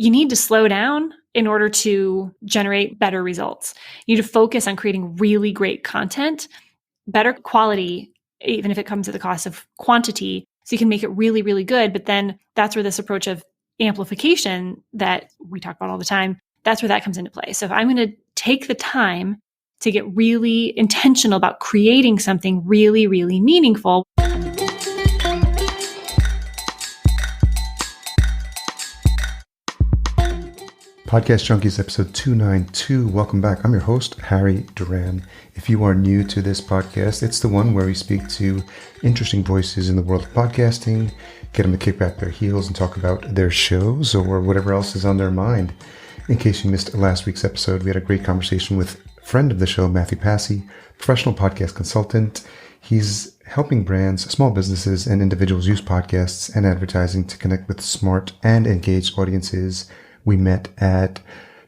you need to slow down in order to generate better results. You need to focus on creating really great content, better quality, even if it comes at the cost of quantity, so you can make it really, really good. But then that's where this approach of amplification that we talk about all the time, that's where that comes into play. So if I'm going to take the time to get really intentional about creating something really, really meaningful. Podcast Junkies, episode 292. Welcome back. I'm your host, Harry Duran. If you are new to this podcast, it's the one where we speak to interesting voices in the world of podcasting, get them to kick back their heels and talk about their shows or whatever else is on their mind. In case you missed last week's episode, we had a great conversation with a friend of the show, Matthew Passy, professional podcast consultant. He's helping brands, small businesses, and individuals use podcasts and advertising to connect with smart and engaged audiences. We met at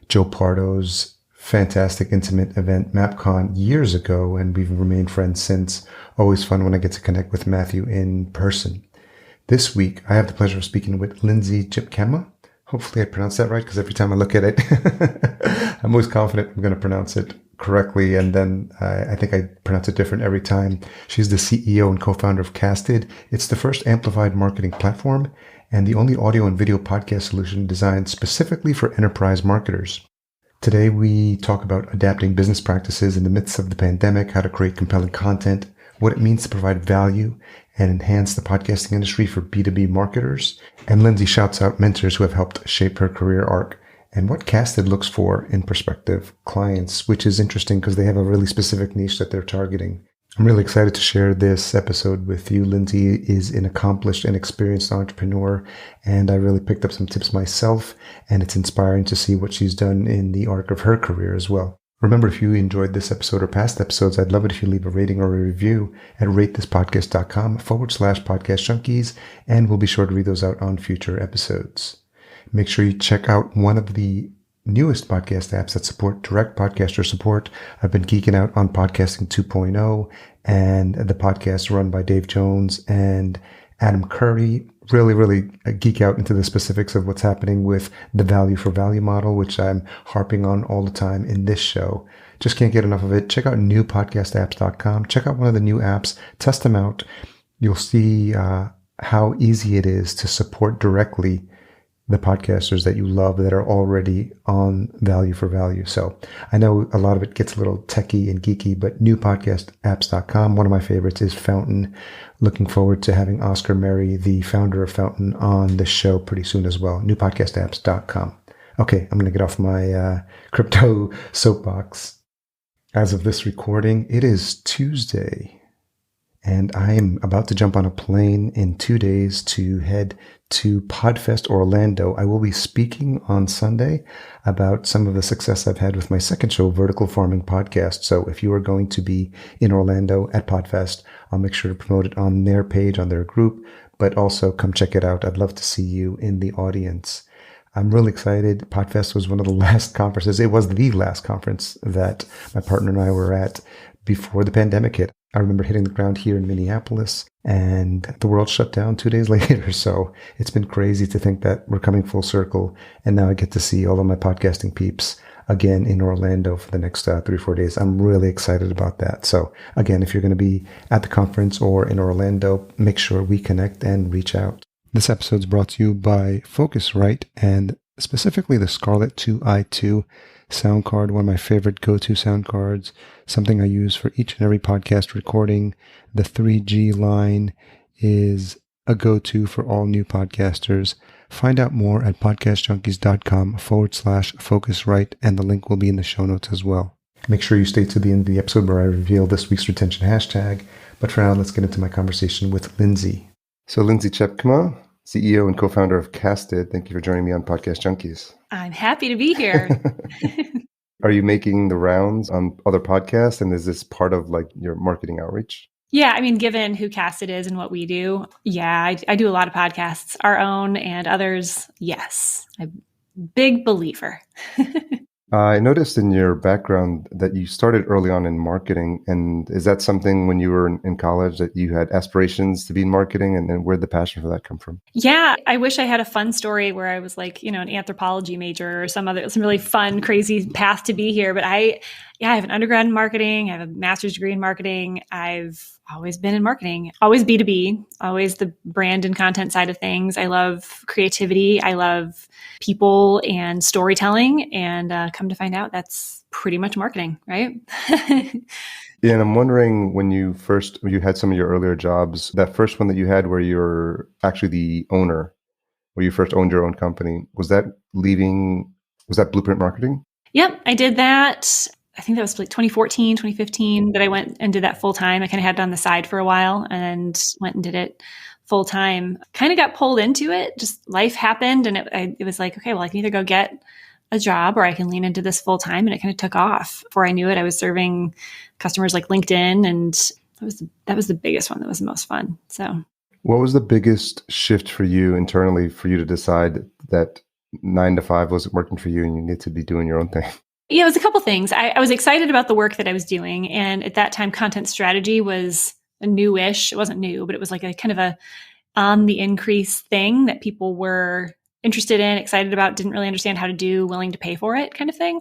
Joe Pardo's fantastic intimate event, MapCon, years ago, and we've remained friends since. Always fun when I get to connect with Matthew in person. This week, I have the pleasure of speaking with Lindsay Tjepkema. Hopefully I pronounced that right, because every time I look at it, I'm always confident I'm going to pronounce it correctly, and then I think I pronounce it different every time. She's the CEO and co-founder of Casted. It's the first amplified marketing platform and the only audio and video podcast solution designed specifically for enterprise marketers. Today, we talk about adapting business practices in the midst of the pandemic, how to create compelling content, what it means to provide value and enhance the podcasting industry for B2B marketers. And Lindsay shouts out mentors who have helped shape her career arc and what Casted looks for in prospective clients, which is interesting because they have a really specific niche that they're targeting. I'm really excited to share this episode with you. Lindsay is an accomplished and experienced entrepreneur, and I really picked up some tips myself, and it's inspiring to see what she's done in the arc of her career as well. Remember, if you enjoyed this episode or past episodes, I'd love it if you leave a rating or a review at ratethispodcast.com/podcastjunkies, and we'll be sure to read those out on future episodes. Make sure you check out one of the newest podcast apps that support direct podcaster support. I've been geeking out on Podcasting 2.0 and the podcast run by Dave Jones and Adam Curry. Really geek out into the specifics of what's happening with the value for value model, which I'm harping on all the time in this show. Just can't get enough of it. Check out newpodcastapps.com. Check out one of the new apps. Test them out. You'll see how easy it is to support directly the podcasters that you love that are already on value for value. So I know a lot of it gets a little techie and geeky, but newpodcastapps.com. One of my favorites is Fountain. Looking forward to having Oscar Merry, the founder of Fountain, on the show pretty soon as well. newpodcastapps.com. Okay, I'm going to get off my crypto soapbox. As of this recording, it is Tuesday, and I am about to jump on a plane in 2 days to head to Podfest Orlando. I will be speaking on Sunday about some of the success I've had with my second show, Vertical Farming Podcast. So if you are going to be in Orlando at Podfest, I'll make sure to promote it on their page, on their group, but also come check it out. I'd love to see you in the audience. I'm really excited. Podfest was one of the last conferences. It was the last conference that my partner and I were at before the pandemic hit. I remember hitting the ground here in Minneapolis and the world shut down 2 days later. So it's been crazy to think that we're coming full circle. And now I get to see all of my podcasting peeps again in Orlando for the next 3 or 4 days. I'm really excited about that. So again, if you're going to be at the conference or in Orlando, make sure we connect and reach out. This episode is brought to you by Focusrite and specifically the Scarlett 2i2 sound card, one of my favorite go-to sound cards, something I use for each and every podcast recording. The 3G line is a go-to for all new podcasters. Find out more at podcastjunkies.com/Focusrite, and the link will be in the show notes as well. Make sure you stay to the end of the episode where I reveal this week's retention hashtag. But for now, let's get into my conversation with Lindsay. So Lindsay Tjepkema, CEO and co-founder of Casted. Thank you for joining me on Podcast Junkies. I'm happy to be here. Are you making the rounds on other podcasts? And is this part of like your marketing outreach? Yeah, I mean, given who Casted is and what we do, yeah, I do a lot of podcasts, our own and others. Yes, I'm a big believer. I noticed in your background that you started early on in marketing. And is that something when you were in college that you had aspirations to be in marketing? And then where'd the passion for that come from? Yeah, I wish I had a fun story where I was like, an anthropology major or some really fun, crazy path to be here. But I have an undergrad in marketing. I have a master's degree in marketing. I've always been in marketing, always B2B, always the brand and content side of things. I love creativity. I love people and storytelling. And come to find out, that's pretty much marketing, right? Yeah, and I'm wondering when you had some of your earlier jobs, that first one that you had where you're actually the owner, where you first owned your own company, was that Blueprint Marketing? Yep, I did that. I think that was like 2014, 2015 that I went and did that full time. I kind of had it on the side for a while and went and did it full time. Kind of got pulled into it. Just life happened and it was like, okay, well, I can either go get a job or I can lean into this full time. And it kind of took off. Before I knew it, I was serving customers like LinkedIn, and that was the biggest one. That was the most fun. So, what was the biggest shift for you internally for you to decide that 9 to 5 wasn't working for you and you need to be doing your own thing? Yeah, it was a couple things. I was excited about the work that I was doing. And at that time, content strategy was a newish. It wasn't new, but it was like a kind of a on the increase thing that people were interested in, excited about, didn't really understand how to do, willing to pay for it kind of thing,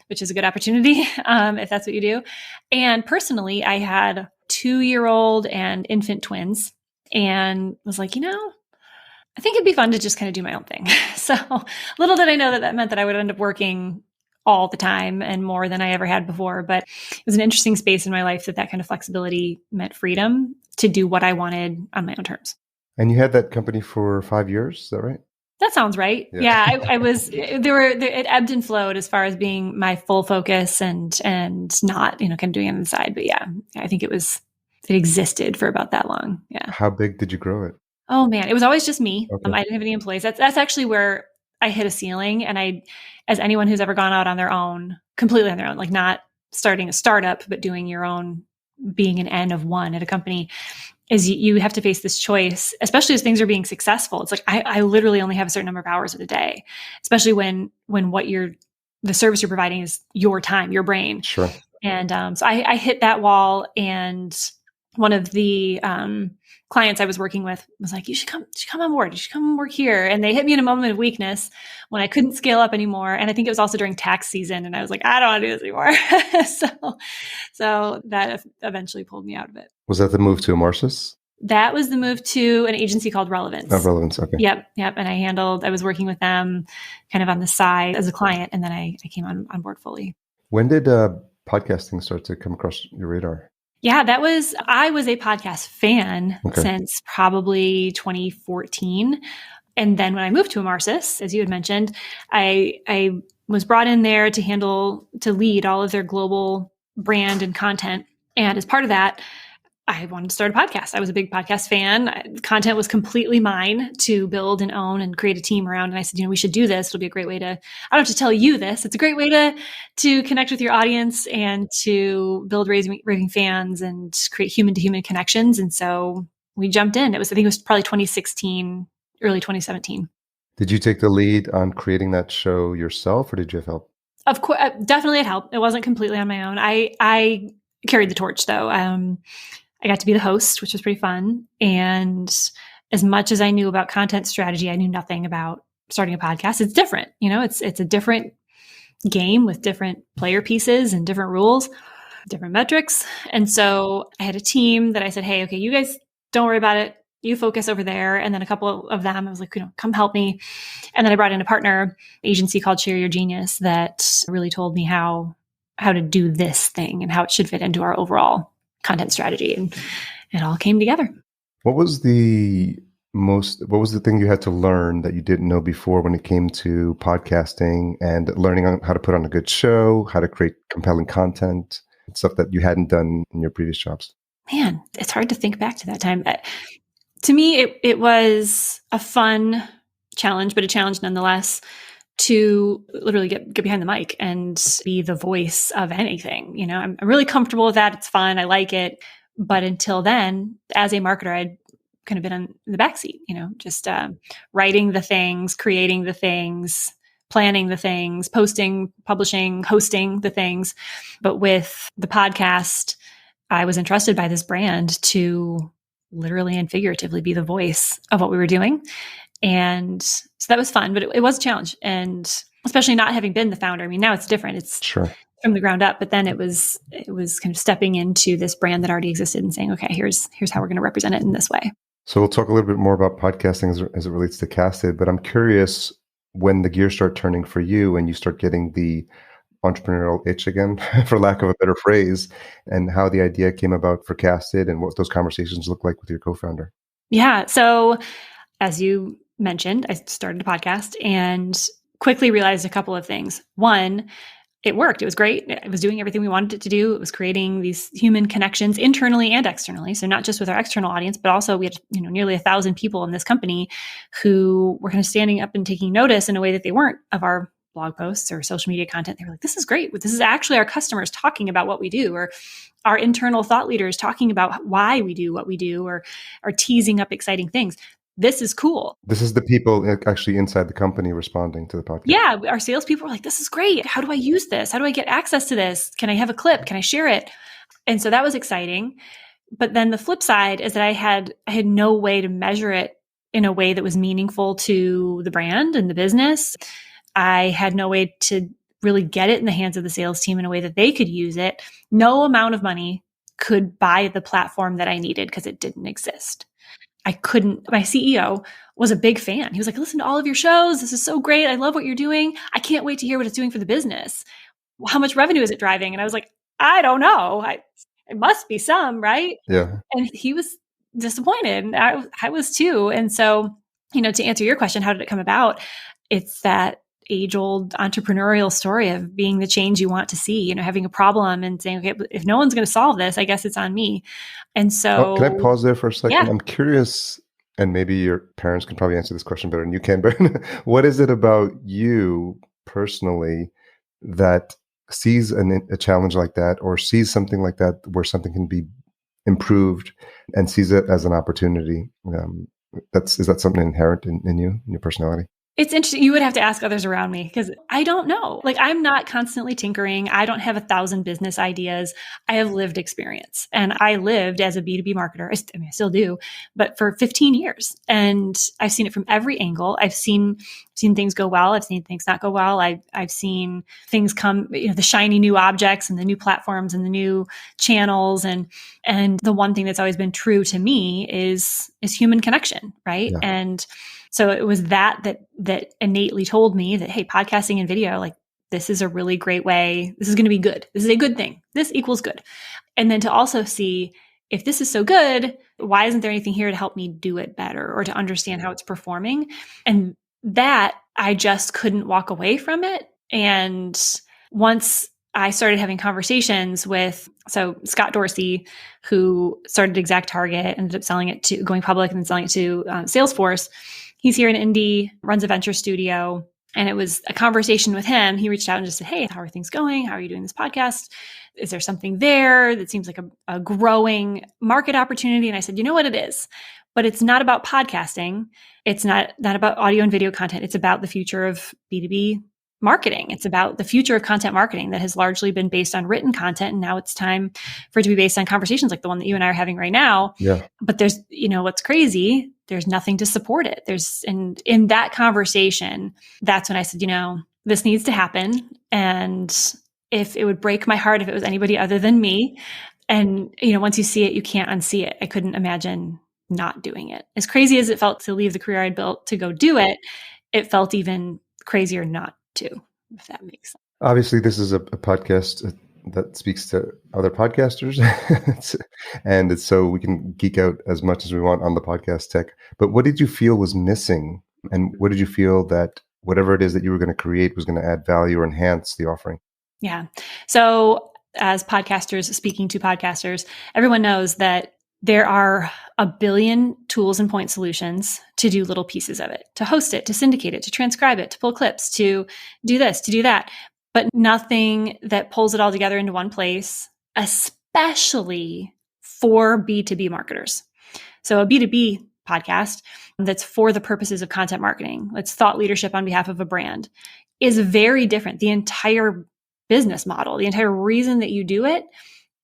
which is a good opportunity if that's what you do. And personally, I had 2-year-old and infant twins and was like, I think it'd be fun to just kind of do my own thing. So little did I know that meant that I would end up working all the time and more than I ever had before. But it was an interesting space in my life that kind of flexibility meant freedom to do what I wanted on my own terms. And you had that company for 5 years, is that right? That sounds right. Yeah, I was. It ebbed and flowed as far as being my full focus and not kind of doing it on the side. But yeah, I think it existed for about that long. Yeah. How big did you grow it? Oh man, it was always just me. Okay. I didn't have any employees. That's actually where I hit a ceiling. And as anyone who's ever gone out on their own, completely on their own, like not starting a startup, but doing your own, being an N of one at a company, is you have to face this choice, especially as things are being successful. It's like, I literally only have a certain number of hours of the day, especially when the service you're providing is your time, your brain. Sure. And so I hit that wall, and one of the clients I was working with was like, you should come on board. You should come work here. And they hit me in a moment of weakness when I couldn't scale up anymore. And I think it was also during tax season. And I was like, I don't want to do this anymore. So that eventually pulled me out of it. Was that the move to Amarsis? That was the move to an agency called Relevance. Oh, Relevance. Okay. Yep. And I was working with them kind of on the side as a client. And then I came on board fully. When did podcasting start to come across your radar? Yeah, I was a podcast fan since probably 2014. And then when I moved to Amarsis, as you had mentioned, I was brought in there to lead all of their global brand and content. And as part of that, I wanted to start a podcast. I was a big podcast fan. Content was completely mine to build and own and create a team around. And I said, we should do this. It'll be a great way to, I don't have to tell you this. It's a great way to connect with your audience and to build raving fans and create human to human connections. And so we jumped in. I think it was probably 2016, early 2017. Did you take the lead on creating that show yourself, or did you have help? Of course, definitely it helped. It wasn't completely on my own. I carried the torch though. I got to be the host, which was pretty fun. And as much as I knew about content strategy, I knew nothing about starting a podcast. It's different. It's a different game with different player pieces and different rules, different metrics. And so I had a team that I said, hey, okay, you guys don't worry about it. You focus over there. And then a couple of them, I was like, come help me. And then I brought in a partner agency called Share Your Genius that really told me how to do this thing and how it should fit into our overall content strategy, and it all came together. What was the thing you had to learn that you didn't know before when it came to podcasting and learning how to put on a good show, how to create compelling content, stuff that you hadn't done in your previous jobs? Man, it's hard to think back to that time. To me, it was a fun challenge, but a challenge nonetheless, to literally get behind the mic and be the voice of anything. I'm really comfortable with that. It's fun. I like it. But until then, as a marketer, I'd kind of been in the backseat, just writing the things, creating the things, planning the things, posting, publishing, hosting the things. But with the podcast, I was entrusted by this brand to literally and figuratively be the voice of what we were doing. And so that was fun, but it was a challenge. And especially not having been the founder. I mean, now it's different. It's Sure. from the ground up, but then it was kind of stepping into this brand that already existed and saying, okay, here's how we're going to represent it in this way. So we'll talk a little bit more about podcasting as it relates to Casted, but I'm curious when the gears start turning for you and you start getting the entrepreneurial itch again, for lack of a better phrase, and how the idea came about for Casted and what those conversations look like with your co-founder. Yeah. So as you mentioned, I started a podcast and quickly realized a couple of things. One, it worked. It was great. It was doing everything we wanted it to do. It was creating these human connections internally and externally. So not just with our external audience, but also we had, nearly 1,000 people in this company who were kind of standing up and taking notice in a way that they weren't of our blog posts or social media content. They were like, this is great. This is actually our customers talking about what we do, or our internal thought leaders talking about why we do what we do, or are teasing up exciting things. This is cool. This is the people actually inside the company responding to the podcast. Yeah. Our salespeople were like, this is great. How do I use this? How do I get access to this? Can I have a clip? Can I share it? And so that was exciting. But then the flip side is that I had no way to measure it in a way that was meaningful to the brand and the business. I had no way to really get it in the hands of the sales team in a way that they could use it. No amount of money could buy the platform that I needed because it didn't exist. I couldn't. My CEO was a big fan. He was like, listen to all of your shows. This is so great. I love what you're doing. I can't wait to hear what it's doing for the business. How much revenue is it driving? And I was like, I don't know. It must be some, right? Yeah. And he was disappointed. And I was too. And so, to answer your question, how did it come about? It's that age-old entrepreneurial story of being the change you want to see, having a problem and saying, okay, if no one's going to solve this, I guess it's on me. And so can I pause there for a second? Yeah. I'm curious, and maybe your parents can probably answer this question better than you can, but what is it about you personally that sees a challenge like that, or sees something like that where something can be improved and sees it as an opportunity? Is that something inherent in you, in your personality? It's interesting. You would have to ask others around me because I don't know. Like, I'm not constantly tinkering. I don't have 1,000 business ideas. I have lived experience, and I lived as a B2B marketer. I still do, but for 15 years, and I've seen it from every angle. I've seen things go well. I've seen things not go well. I've seen things come, the shiny new objects and the new platforms and the new channels. And the one thing that's always been true to me is human connection. Right. Yeah. And so it was that innately told me that, hey, podcasting and video, like, this is a really great way. This is going to be good. This is a good thing. This equals good. And then to also see, if this is so good, why isn't there anything here to help me do it better or to understand how it's performing? And that I just couldn't walk away from it. And once I started having conversations with, Scott Dorsey, who started Exact Target, ended up selling it to, going public and then selling it to Salesforce. He's here in Indy, runs a venture studio. And it was a conversation with him. He reached out and just said, hey, how are things going? How are you doing this podcast? Is there something there that seems like a growing market opportunity? And I said, you know what it is? But it's not about podcasting. It's not about audio and video content. It's about the future of B2B marketing. It's about the future of content marketing that has largely been based on written content. And now it's time for it to be based on conversations like the one that you and I are having right now. Yeah. But there's, what's crazy, there's nothing to support it. And in that conversation, that's when I said, this needs to happen. And if it would break my heart if it was anybody other than me. And, once you see it, you can't unsee it. I couldn't imagine not doing it. As crazy as it felt to leave the career I'd built to go do it, it felt even crazier not to, if that makes sense. Obviously, this is a podcast that speaks to other podcasters, and so we can geek out as much as we want on the podcast tech. But what did you feel was missing? And what did you feel that whatever it is that you were going to create was going to add value or enhance the offering? Yeah. So as podcasters speaking to podcasters, everyone knows that there are a billion tools and point solutions to do little pieces of it, to host it, to syndicate it, to transcribe it, to pull clips, to do this, to do that, but nothing that pulls it all together into one place, especially for B2B marketers. So a B2B podcast that's for the purposes of content marketing, it's thought leadership on behalf of a brand, is very different. The entire business model, the entire reason that you do it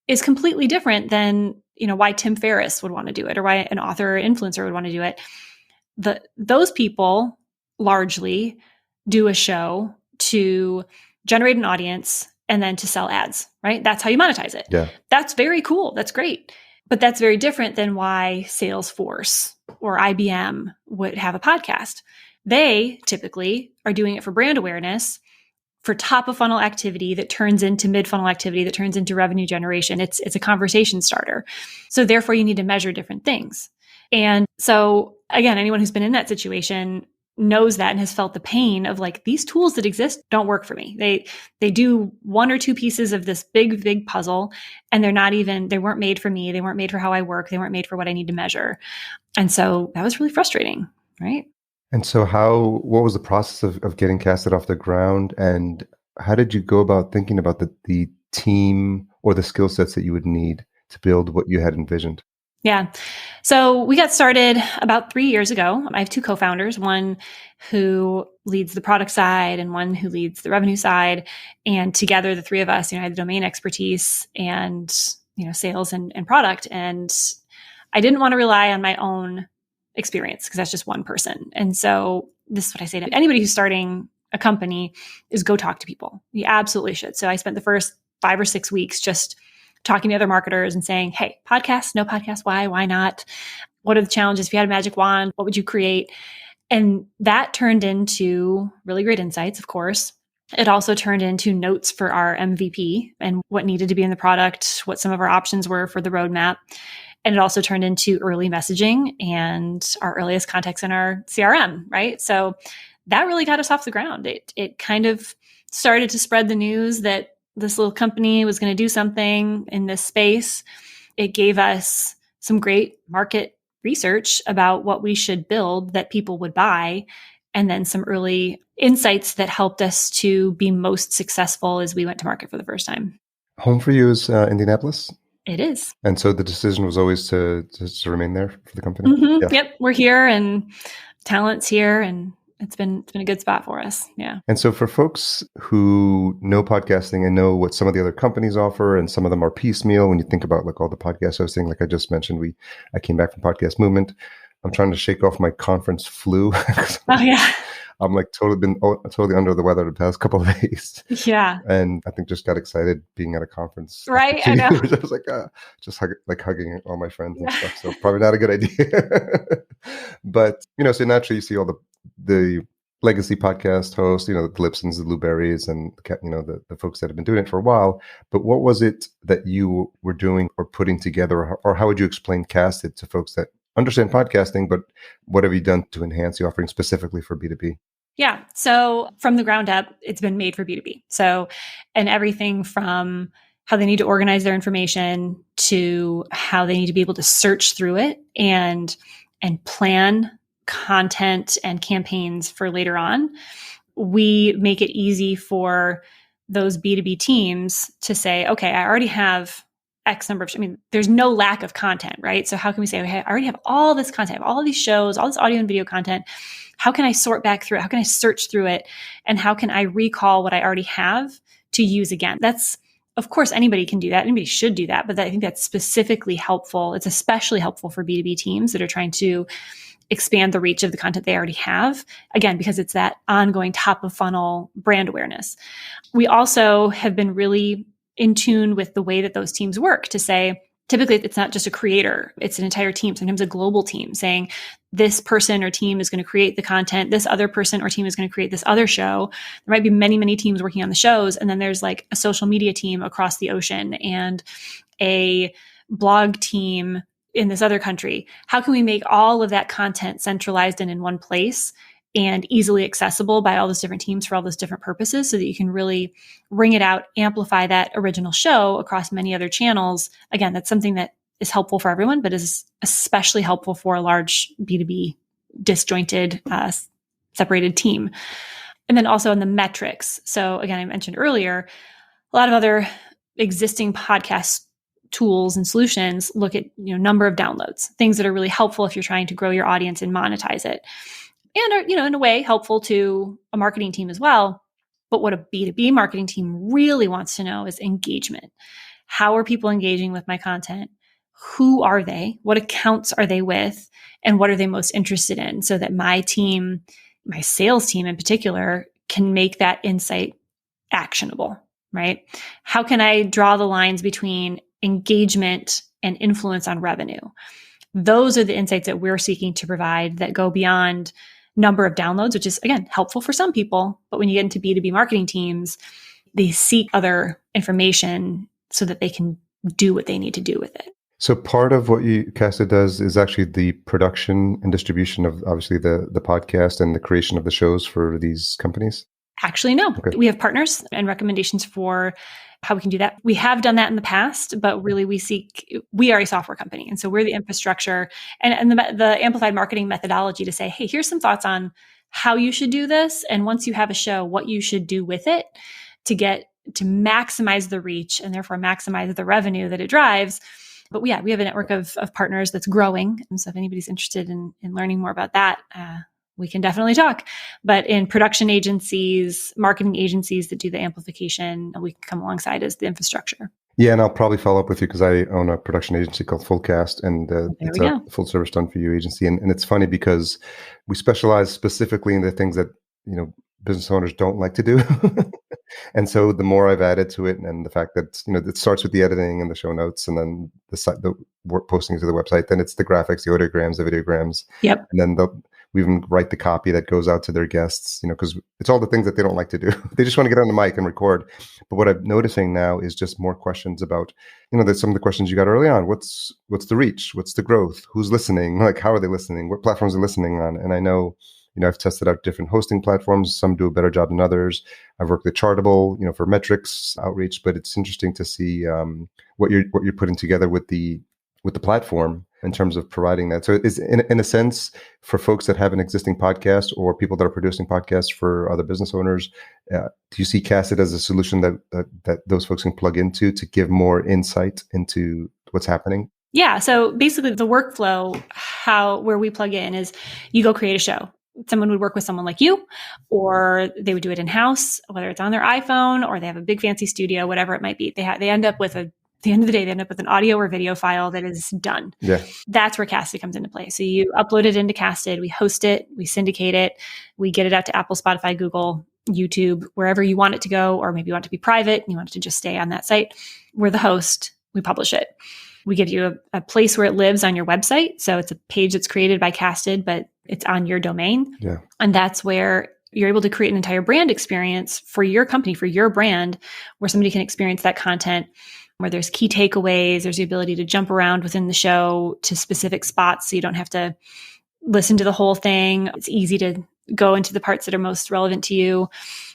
is completely different than, why Tim Ferriss would want to do it or why an author or influencer would want to do it. Those people largely do a show to generate an audience and then to sell ads, right? That's how you monetize it. Yeah. That's very cool. That's great. But that's very different than why Salesforce or IBM would have a podcast. They typically are doing it for brand awareness, for top of funnel activity that turns into mid funnel activity that turns into revenue generation. It's a conversation starter. So therefore you need to measure different things. And so again, anyone who's been in that situation knows that and has felt the pain of like, these tools that exist don't work for me. They do one or two pieces of this big puzzle, and they weren't made for me. They weren't made for how I work. They weren't made for what I need to measure. And so that was really frustrating, right? And so what was the process of getting Casted off the ground, and how did you go about thinking about the team or the skill sets that you would need to build what you had envisioned? Yeah. So we got started about 3 years ago. I have two co-founders, one who leads the product side and one who leads the revenue side. And together, the three of us, I had the domain expertise and, sales and product. And I didn't want to rely on my own experience because that's just one person. And so this is what I say to anybody who's starting a company is go talk to people. You absolutely should. So I spent the first 5 or 6 weeks just talking to other marketers and saying, hey, podcast, no podcast, why not? What are the challenges? If you had a magic wand, what would you create? And that turned into really great insights, of course. It also turned into notes for our MVP and what needed to be in the product, what some of our options were for the roadmap. And it also turned into early messaging and our earliest contacts in our CRM, right? So that really got us off the ground. It kind of started to spread the news that this little company was going to do something in this space. It gave us some great market research about what we should build that people would buy, and then some early insights that helped us to be most successful as we went to market for the first time. Home for you is Indianapolis? It is. And so the decision was always to remain there for the company? Mm-hmm. Yeah. Yep. We're here and talent's here, and it's been a good spot for us. Yeah. And so for folks who know podcasting and know what some of the other companies offer, and some of them are piecemeal, when you think about like all the podcast hosting, like I just mentioned, I came back from Podcast Movement. I'm trying to shake off my conference flu. Oh yeah. I'm like totally under the weather the past couple of days. Yeah. And I think just got excited being at a conference. Right. I know. I was like, hugging all my friends and stuff. So probably not a good idea. But, so naturally you see all the legacy podcast hosts, the Glipsons, the Blueberries, and the folks that have been doing it for a while. But what was it that you were doing or putting together, or how would you explain Casted to folks that understand podcasting, but what have you done to enhance the offering specifically for B2B? Yeah. So from the ground up, it's been made for B2B. So, and everything from how they need to organize their information to how they need to be able to search through it and plan content and campaigns for later on. We make it easy for those B2B teams to say, okay, I already have X number of, there's no lack of content, right? So how can we say, okay, I already have all this content, I have all of these shows, all this audio and video content. How can I sort back through it? How can I search through it? And how can I recall what I already have to use again? That's, of course, anybody can do that. Anybody should do that. But I think that's specifically helpful. It's especially helpful for B2B teams that are trying to expand the reach of the content they already have. Again, because it's that ongoing top of funnel brand awareness. We also have been really in tune with the way that those teams work to say, typically it's not just a creator, it's an entire team, sometimes a global team saying this person or team is going to create the content, this other person or team is going to create this other show. There might be many, many teams working on the shows. And then there's like a social media team across the ocean and a blog team in this other country. How can we make all of that content centralized and in one place and easily accessible by all those different teams for all those different purposes so that you can really ring it out, amplify that original show across many other channels? Again, that's something that is helpful for everyone, but is especially helpful for a large B2B disjointed, separated team. And then also in the metrics. So again, I mentioned earlier, a lot of other existing podcast tools and solutions look at, number of downloads, things that are really helpful if you're trying to grow your audience and monetize it. And are, in a way helpful to a marketing team as well. But what a B2B marketing team really wants to know is engagement. How are people engaging with my content? Who are they? What accounts are they with? And what are they most interested in? So that my team, my sales team in particular, can make that insight actionable, right? How can I draw the lines between engagement and influence on revenue? Those are the insights that we're seeking to provide that go beyond number of downloads, which is, again, helpful for some people. But when you get into B2B marketing teams, they seek other information so that they can do what they need to do with it. So part of what Casta does is actually the production and distribution of obviously the podcast and the creation of the shows for these companies? Actually, no. Okay. We have partners and recommendations for how we can do that. We have done that in the past, but really we are a software company. And so we're the infrastructure and the amplified marketing methodology to say, hey, here's some thoughts on how you should do this. And once you have a show, what you should do with it to maximize the reach and therefore maximize the revenue that it drives. But we have a network of partners that's growing. And so if anybody's interested in learning more about that, we can definitely talk. But in production agencies, marketing agencies that do the amplification, we can come alongside as the infrastructure. Yeah, and I'll probably follow up with you because I own a production agency called Fullcast, and it's a full service done for you agency. And it's funny because we specialize specifically in the things that, business owners don't like to do. And so the more I've added to it, and the fact that, it starts with the editing and the show notes, and then the work posting to the website, then it's the graphics, the audiograms, the videograms. Yep. And then we even write the copy that goes out to their guests, because it's all the things that they don't like to do. They just want to get on the mic and record. But what I'm noticing now is just more questions about, there's some of the questions you got early on. What's the reach? What's the growth? Who's listening? Like, how are they listening? What platforms are they listening on? And I know, I've tested out different hosting platforms. Some do a better job than others. I've worked with Chartable, for metrics outreach, but it's interesting to see what you're putting together with the platform in terms of providing that. So is in a sense, for folks that have an existing podcast or people that are producing podcasts for other business owners, do you see Casted as a solution that those folks can plug into to give more insight into what's happening? Yeah. So basically the workflow, where we plug in is you go create a show. Someone would work with someone like you, or they would do it in-house, whether it's on their iPhone or they have a big fancy studio, whatever it might be. They end up with the end of the day, they end up with an audio or video file that is done. Yeah. That's where Casted comes into play. So you upload it into Casted, we host it, we syndicate it, we get it out to Apple, Spotify, Google, YouTube, wherever you want it to go, or maybe you want it to be private and you want it to just stay on that site. We're the host, we publish it. We give you a place where it lives on your website. So it's a page that's created by Casted, but it's on your domain. Yeah. And that's where you're able to create an entire brand experience for your company, for your brand, where somebody can experience that content, where there's key takeaways, there's the ability to jump around within the show to specific spots so you don't have to listen to the whole thing. It's easy to go into the parts that are most relevant to you.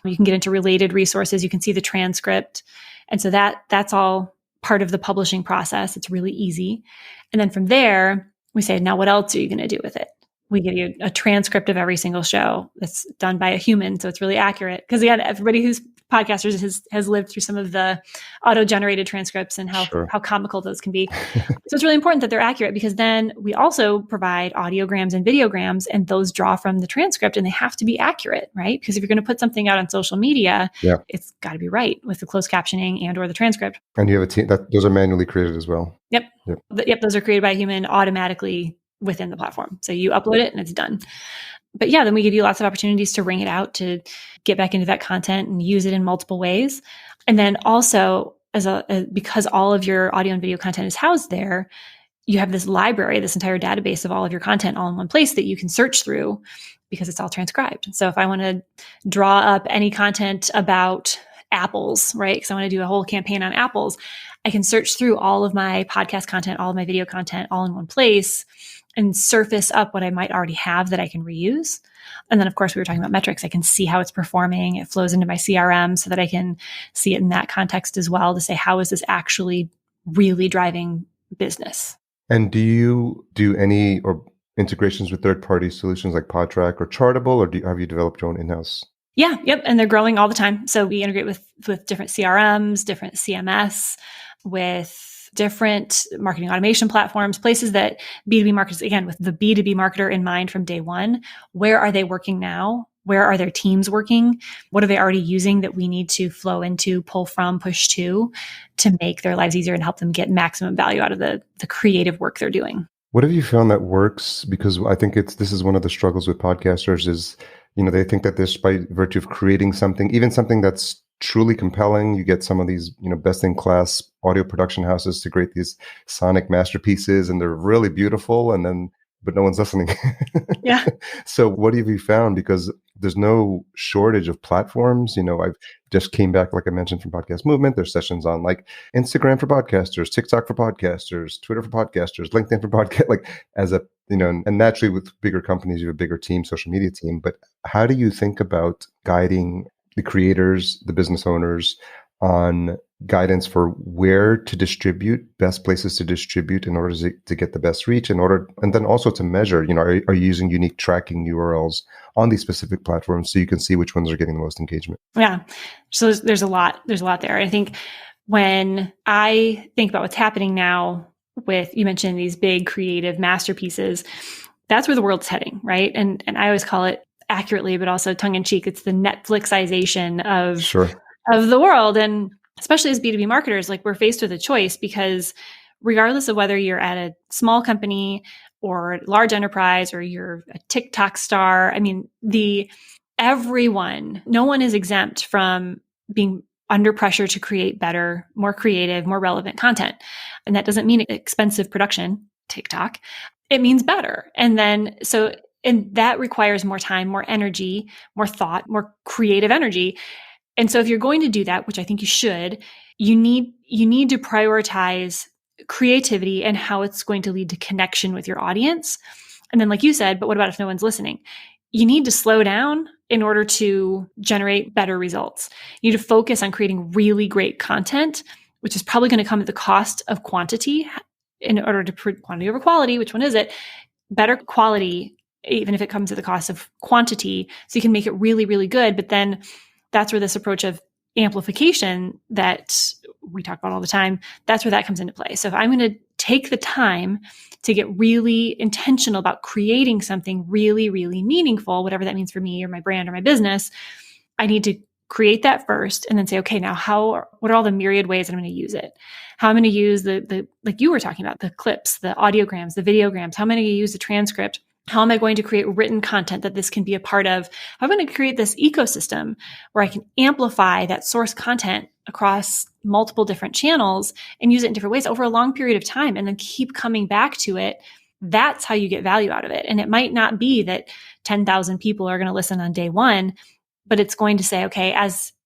You can get into related resources. You can see the transcript. And so that's all part of the publishing process. It's really easy. And then from there, we say, now what else are you going to do with it? We give you a transcript of every single show that's done by a human. So it's really accurate. Because again, everybody who's podcasters has lived through some of the auto-generated transcripts and how comical those can be. So it's really important that they're accurate, because then we also provide audiograms and videograms, and those draw from the transcript, and they have to be accurate, right? Because if you're going to put something out on social media, it's got to be right with the closed captioning and or the transcript. And you have a team those are manually created as well. Yep. Those are created by a human automatically within the platform. So you upload it and it's done. But then we give you lots of opportunities to ring it out, to get back into that content and use it in multiple ways. And then also, because all of your audio and video content is housed there, you have this library, this entire database of all of your content all in one place that you can search through, because it's all transcribed. So if I want to draw up any content about apples, right? Because I want to do a whole campaign on apples, I can search through all of my podcast content, all of my video content, all in one place, and surface up what I might already have that I can reuse. And then, of course, we were talking about metrics. I can see how it's performing. It flows into my CRM so that I can see it in that context as well, to say, how is this actually really driving business? And do you do any integrations with third-party solutions like Podtrack or Chartable, or have you developed your own in-house? Yeah, yep. And they're growing all the time. So we integrate with different CRMs, different CMS, with different marketing automation platforms, places that B2B marketers, again, with the B2B marketer in mind from day one, where are they working now? Where are their teams working? What are they already using that we need to flow into, pull from, push to make their lives easier and help them get maximum value out of the creative work they're doing? What have you found that works? Because I think this is one of the struggles with podcasters is, they think that this, by virtue of creating something, even something that's truly compelling, you get some of these, best in class audio production houses to create these sonic masterpieces, and they're really beautiful, but no one's listening. Yeah. So what have you found? Because there's no shortage of platforms. I've just came back, like I mentioned, from Podcast Movement. There's sessions on like Instagram for podcasters, TikTok for podcasters, Twitter for podcasters, LinkedIn for podcast, and naturally with bigger companies, you have a bigger team, social media team. But how do you think about guiding the creators, the business owners on guidance for where to distribute, best places to distribute in order to get the best reach, and then also to measure, are you using unique tracking URLs on these specific platforms so you can see which ones are getting the most engagement? Yeah. So there's a lot there. I think when I think about what's happening now with, you mentioned these big creative masterpieces, that's where the world's heading, right? And I always call it accurately, but also tongue in cheek, it's the Netflixization of the world. And especially as B2B marketers, like we're faced with a choice, because regardless of whether you're at a small company or a large enterprise or you're a TikTok star, I mean, no one is exempt from being under pressure to create better, more creative, more relevant content. And that doesn't mean expensive production, TikTok. It means better. And that requires more time, more energy, more thought, more creative energy. And so if you're going to do that, which I think you should, you need to prioritize creativity and how it's going to lead to connection with your audience. And then, like you said, but what about if no one's listening? You need to slow down in order to generate better results. You need to focus on creating really great content, which is probably going to come at the cost of quantity in order to quantity over quality. Which one is it? Better quality, even if it comes at the cost of quantity, so you can make it really, really good. But then that's where this approach of amplification that we talk about all the time, that's where that comes into play. So if I'm going to take the time to get really intentional about creating something really, really meaningful, whatever that means for me or my brand or my business, I need to create that first and then say, okay, now what are all the myriad ways that I'm going to use it? How I'm going to use the like you were talking about, the clips, the audiograms, the videograms, how am I going to use the transcript? How am I going to create written content that this can be a part of? How am I going to create this ecosystem where I can amplify that source content across multiple different channels and use it in different ways over a long period of time and then keep coming back to it? That's how you get value out of it. And it might not be that 10,000 people are going to listen on day one, but it's going to say, okay,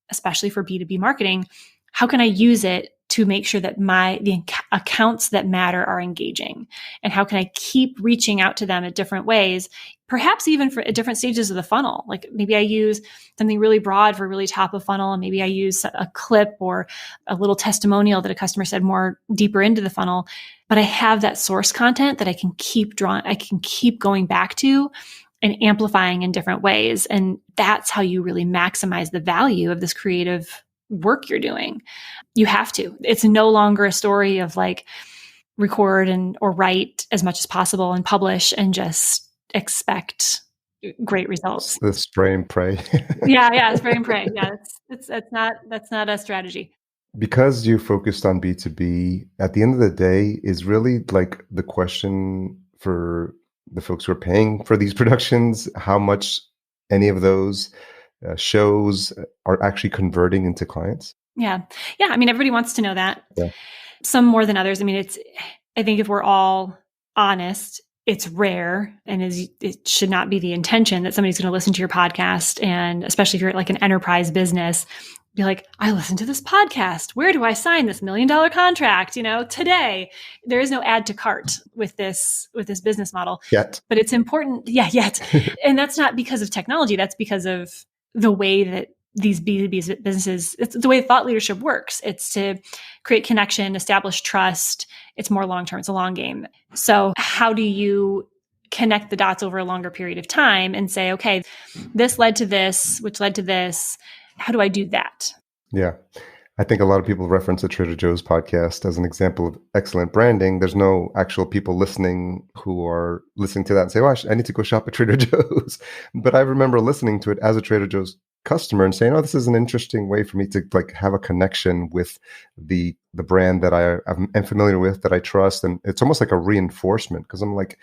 especially for B2B marketing, how can I use it to make sure that the accounts that matter are engaging? And how can I keep reaching out to them at different ways, perhaps even at different stages of the funnel? Like maybe I use something really broad for really top of funnel, and maybe I use a clip or a little testimonial that a customer said more deeper into the funnel. But I have that source content that I can keep going back to and amplifying in different ways. And that's how you really maximize the value of this creative work you're doing. You have to. It's no longer a story of like record or write as much as possible and publish and just expect great results. The spray and pray. Yeah, spray and pray. Yeah, that's not a strategy. Because you focused on B2B, at the end of the day, is really like the question for the folks who are paying for these productions, how much any of those shows are actually converting into clients? Yeah. I mean, everybody wants to know that. Yeah. Some more than others. I mean, I think if we're all honest, it's rare, and it should not be the intention that somebody's going to listen to your podcast. And especially if you're at like an enterprise business, be like, I listened to this podcast. Where do I sign this $1 million contract? Today. There is no add to cart with this business model. Yet. But it's important. Yeah, yet. And that's not because of technology. That's because of the way that these B2B businesses, it's the way thought leadership works. It's to create connection, establish trust. It's more long-term. It's a long game. So how do you connect the dots over a longer period of time and say, okay, this led to this, which led to this. How do I do that? Yeah. I think a lot of people reference the Trader Joe's podcast as an example of excellent branding. There's no actual people listening who are listening to that and say, "Oh, I need to go shop at Trader Joe's." But I remember listening to it as a Trader Joe's customer and saying, "Oh, this is an interesting way for me to like have a connection with the brand that am familiar with, that I trust." And it's almost like a reinforcement because I'm like,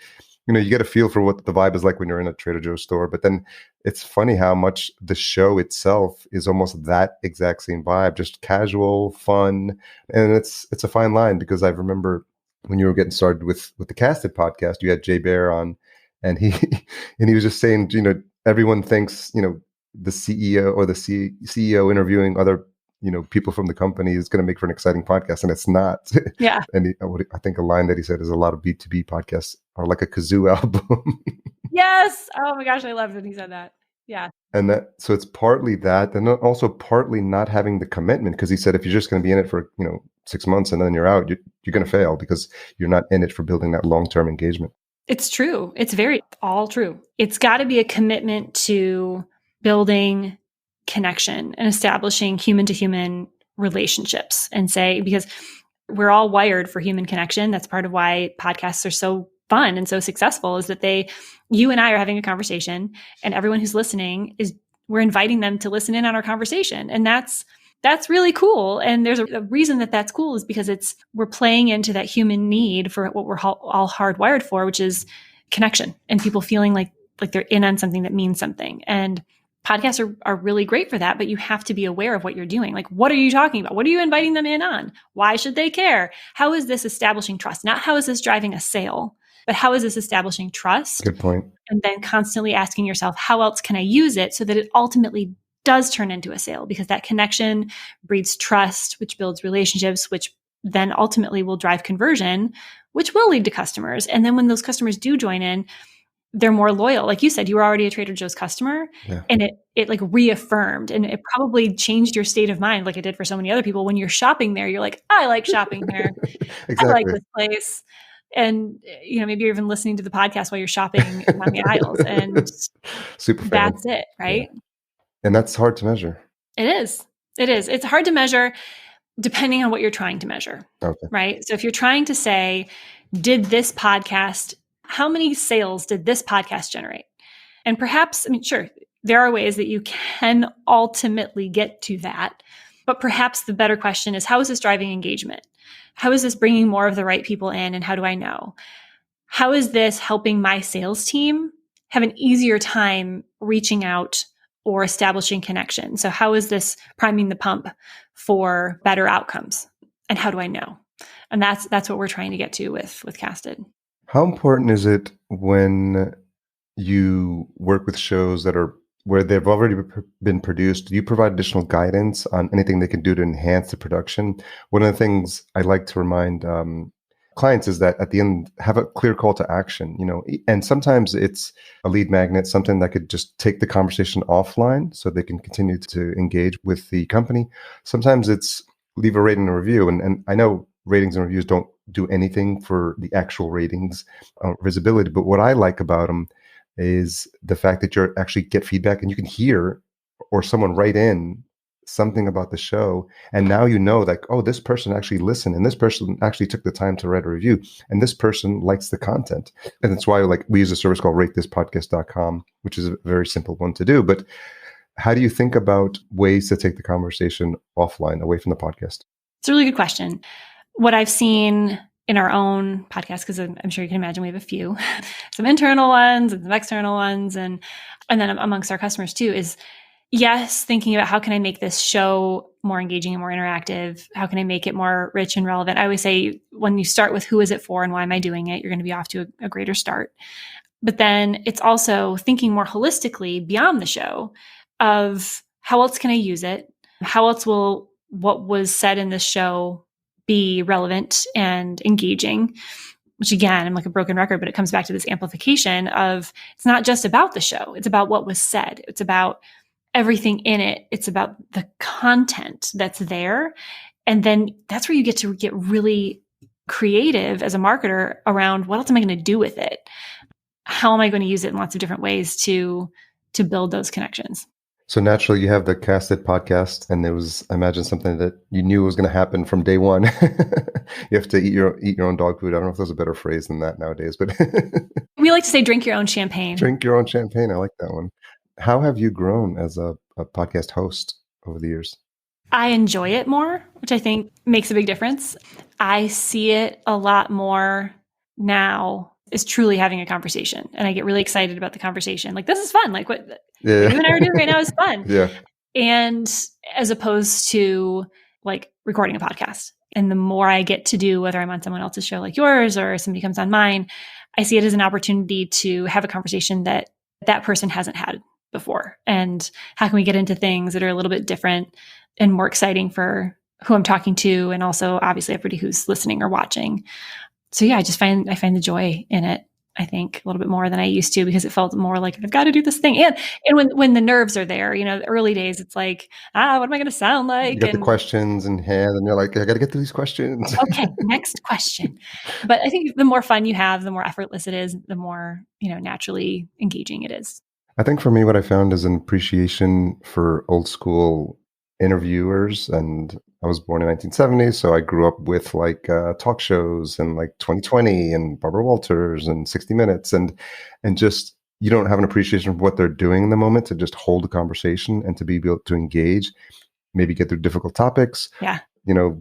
you get a feel for what the vibe is like when you're in a Trader Joe's store. But then it's funny how much the show itself is almost that exact same vibe, just casual, fun. And it's a fine line because I remember when you were getting started with the Casted podcast, you had Jay Bear on, and he and he was just saying, everyone thinks, the CEO or the CEO interviewing other people from the company is going to make for an exciting podcast, and it's not. Yeah. And I think a line that he said is a lot of B2B podcasts are like a kazoo album. Yes. Oh my gosh, I loved when he said that. Yeah. And so it's partly that, and also partly not having the commitment, because he said if you're just going to be in it for 6 months and then you're out, you're going to fail because you're not in it for building that long-term engagement. It's true. It's very all true. It's got to be a commitment to building connection and establishing human to human relationships, and because we're all wired for human connection. That's part of why podcasts are so fun and so successful, is that you and I are having a conversation, and everyone who's listening we're inviting them to listen in on our conversation. And that's really cool. And there's a reason that that's cool, is because we're playing into that human need for what we're all hardwired for, which is connection and people feeling like they're in on something that means something. And podcasts are really great for that, but you have to be aware of what you're doing. Like, what are you talking about? What are you inviting them in on? Why should they care? How is this establishing trust? Not how is this driving a sale, but how is this establishing trust? Good point. And then constantly asking yourself, how else can I use it so that it ultimately does turn into a sale? Because that connection breeds trust, which builds relationships, which then ultimately will drive conversion, which will lead to customers. And then when those customers do join in, they're more loyal. Like you said, you were already a Trader Joe's customer, and it like reaffirmed, and it probably changed your state of mind, like it did for so many other people. When you're shopping there, you're like, I like shopping here. Exactly. I like this place. And, maybe you're even listening to the podcast while you're shopping on the aisles, and super fan. That's it. Right. Yeah. And that's hard to measure. It is. It's hard to measure depending on what you're trying to measure. Okay. Right. So if you're trying to say, how many sales did this podcast generate? And perhaps, sure, there are ways that you can ultimately get to that. But perhaps the better question is, how is this driving engagement? How is this bringing more of the right people in? And how do I know? How is this helping my sales team have an easier time reaching out or establishing connection? So how is this priming the pump for better outcomes? And how do I know? And that's what we're trying to get to with Casted. How important is it when you work with shows where they've already been produced? Do you provide additional guidance on anything they can do to enhance the production? One of the things I like to remind clients is that at the end, have a clear call to action, and sometimes it's a lead magnet, something that could just take the conversation offline so they can continue to engage with the company. Sometimes it's leave a rating and review. And I know ratings and reviews don't do anything for the actual ratings visibility, but what I like about them is the fact that you actually get feedback and you can hear or someone write in something about the show, and now like, oh, this person actually listened, and this person actually took the time to write a review, and this person likes the content. And that's why we use a service called ratethispodcast.com, which is a very simple one to do. But how do you think about ways to take the conversation offline, away from the podcast? It's a really good question. What I've seen in our own podcast, because I'm sure you can imagine we have a few, some internal ones and some external ones, and then amongst our customers too, is yes, thinking about how can I make this show more engaging and more interactive? How can I make it more rich and relevant? I always say, when you start with who is it for and why am I doing it, you're going to be off to a greater start. But then it's also thinking more holistically beyond the show of how else can I use it? How else will what was said in this show be relevant and engaging? Which again, I'm like a broken record, but it comes back to this amplification of, it's not just about the show. It's about what was said. It's about everything in it. It's about the content that's there. And then that's where you get to get really creative as a marketer around, what else am I going to do with it? How am I going to use it in lots of different ways to build those connections? So naturally, you have the casted podcast, and there was, I imagine, something that you knew was going to happen from day one. You have to eat your own dog food. I don't know if there's a better phrase than that nowadays, but We like to say drink your own champagne. drink your own champagne. I like that one. How have you grown as a podcast host over the years? I enjoy it more, which I think makes a big difference. I see it a lot more now as truly having a conversation. And I get really excited about the conversation. Like, this is fun. Like what you and I are doing right now is fun. Yeah. And as opposed to like recording a podcast. And the more I get to do, whether I'm on someone else's show like yours or somebody comes on mine, I see it as an opportunity to have a conversation that that person hasn't had before. And how can we get into things that are a little bit different and more exciting for who I'm talking to, and also obviously everybody who's listening or watching. So yeah, I find the joy in it, I think, a little bit more than I used to, because it felt more like I've got to do this thing. And when the nerves are there, the early days, it's like, what am I going to sound like? You get the questions in hand, and you're like, I got to get through these questions. Okay, next question. But I think the more fun you have, the more effortless it is, the more, naturally engaging it is. I think for me, what I found is an appreciation for old school interviewers. And I was born in 1970, so I grew up with like talk shows and like 2020 and Barbara Walters and 60 Minutes, and just you don't have an appreciation for what they're doing in the moment to just hold a conversation and to be able to engage, maybe get through difficult topics. Yeah.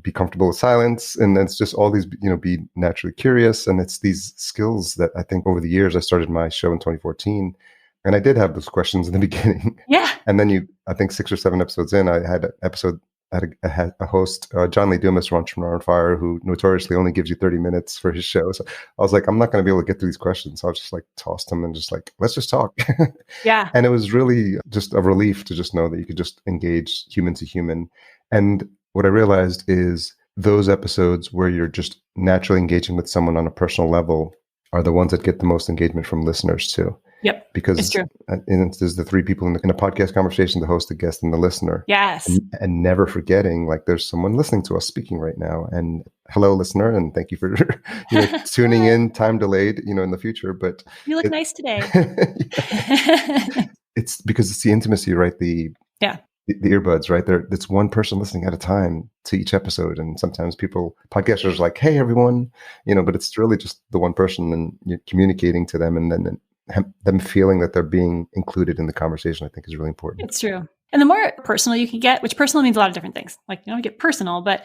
Be comfortable with silence. And it's just all these, be naturally curious. And it's these skills that I think over the years, I started my show in 2014. And I did have those questions in the beginning. Yeah. And then I think 6 or 7 episodes in, I had a host, John Lee Dumas from Entrepreneur on Fire, who notoriously only gives you 30 minutes for his show. So I was like, I'm not going to be able to get through these questions. So I was just like, tossed them and just like, let's just talk. Yeah. And it was really just a relief to just know that you could just engage human to human. And what I realized is those episodes where you're just naturally engaging with someone on a personal level are the ones that get the most engagement from listeners too. Yep. Because it's true. There's the 3 people in a podcast conversation, the host, the guest, and the listener. Yes. And never forgetting, like, there's someone listening to us speaking right now. And hello, listener, and thank you for tuning in, time delayed, in the future. But you look nice today. It's because it's the intimacy, right? The earbuds, right? It's one person listening at a time to each episode. And sometimes podcasters are like, hey, everyone, but it's really just the one person, and you're communicating to them, and then them feeling that they're being included in the conversation, I think is really important. It's true. And the more personal you can get, which personal means a lot of different things. Like, get personal, but